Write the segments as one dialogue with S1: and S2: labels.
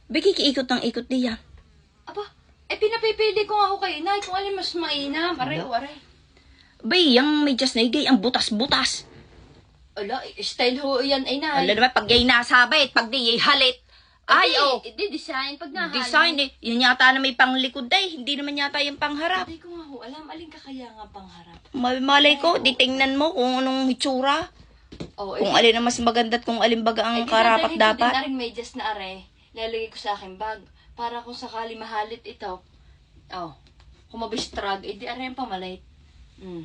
S1: Biki, kiikot ng ikot diyan.
S2: Aba, pinapipili ko nga ho kayo, inay, kung alin mas mainam. Aray o aray.
S1: Bay, yung medyas na igay, ang butas-butas.
S2: Ala, style ho yan, ay nay.
S1: Wala naman, pag yay nasabit, pag di yay halit. Ay, oh.
S2: Di design, pag nahalin.
S1: Design eh. Yun yata na may panglikod ay. Hindi naman yata yung pangharap.
S2: Hindi ko nga ho, alam, alin ka kaya nga pangharap.
S1: Malay ko, di tingnan mo kung anong hitsura.
S2: Oh,
S1: Kung alin ang mas maganda at kung alin baga ang karapat dapat.
S2: Din na rin medyas na are, lalagay ko sa aking bag. Para kung sakali mahalit ito, kung mabistrag, di are yung pamalit.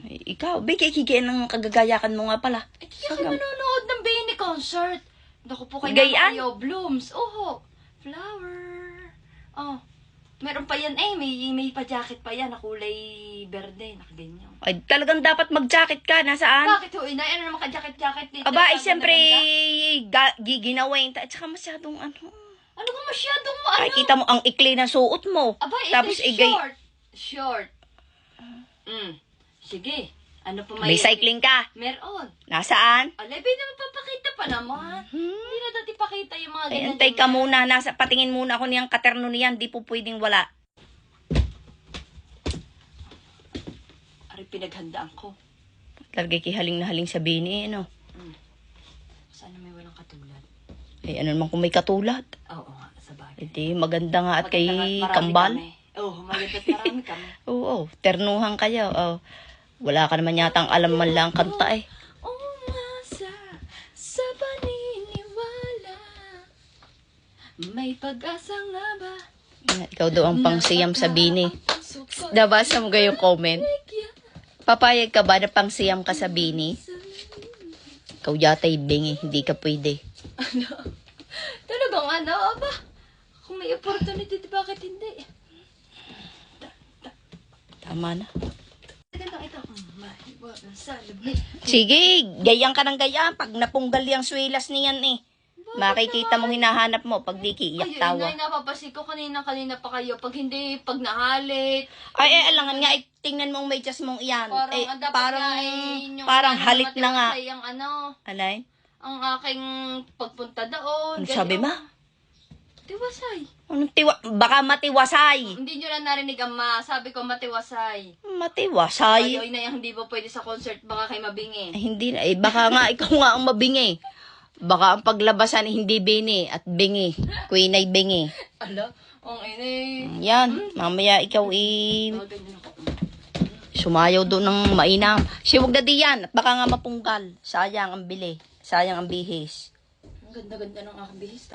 S1: Ikaw, Biki, kikiin ng kagagayakan mo nga pala.
S2: Kasi manonood ng Bini concert. Naku po kayo
S1: Gayaan?
S2: kayo, blooms. Oho, flower. Meron pa yan may pa-jacket pa yan na kulay berde, nakaganyan.
S1: Ay, talagang dapat mag-jacket ka. Nasaan?
S2: Bakit ho, inay? Ano naman ka-jacket-jacket dito?
S1: Aba, ay siyempre, giginawin. At saka masyadong ano.
S2: Ano ba masyadong
S1: Ay, kita mo ang ikli na suot mo.
S2: Aba,
S1: Tapos
S2: short. Short. Sige. Ano pa
S1: May cycling ka.
S2: Meron.
S1: Nasaan?
S2: Alay, naman papakita pa naman. Hindi na dati pakita yung mga
S1: Ay,
S2: ganyan.
S1: antay ka muna. Patingin muna ako niyang katerno niyan. Di po pwedeng wala.
S2: Ari, pinaghandaan ko.
S1: Talaga kihaling na haling sa Bini, ano?
S2: Sana may walang katulad.
S1: Ay, ano naman kung may katulad?
S2: Oo nga, sa bagay.
S1: Hindi, maganda nga at kay
S2: Maganda nga at marami
S1: Kambal.
S2: kami. Oo, maganda at marami kami.
S1: Oo, ternuhan kayo. Wala ka naman yatang alam man lang kanta eh.
S2: Umasa sa paniniwala. May pag-asa nga ba?
S1: Ikaw daw ang pangsiyam sa Bini. Nabasa mo yung comment? Papayag ka ba na pangsiyam ka sa Bini? Ikaw yata'y bingi, hindi ka pwede.
S2: Talagang aba? Kung may opportunity, bakit hindi?
S1: Tama na.
S2: Gandang ito.
S1: Sige, gayang ka ng gayang. Pag napunggal yung swelas niyan eh. Makikita mong hinahanap mo pag di kiiyak tawa.
S2: Ayun, napapasik ko kanina pa kayo. Pag hindi, pag nahalit.
S1: Alangan nga, tingnan mong medyas mong iyan.
S2: Parang
S1: halit na nga.
S2: Ang
S1: Alay?
S2: ang aking pagpunta doon.
S1: Ano sabi ma?
S2: Tiwasay.
S1: Anong baka matiwasay.
S2: Hindi nyo na narinig ang sabi ko matiwasay.
S1: Matiwasay?
S2: Ayaw na yung hindi ba pwede sa concert, baka kayo mabingi.
S1: Hindi na, baka nga ikaw nga ang mabingi. Baka ang paglabasan hindi Bini at bingi. Queen ay bingi.
S2: Ala, ang inay.
S1: Yan, mamaya ikaw sumayaw doon ng mainam. Siwag na diyan at baka nga mapunggal. Sayang ang bili. Sayang ang bihis.
S2: Ang ganda-ganda ng aking bihis.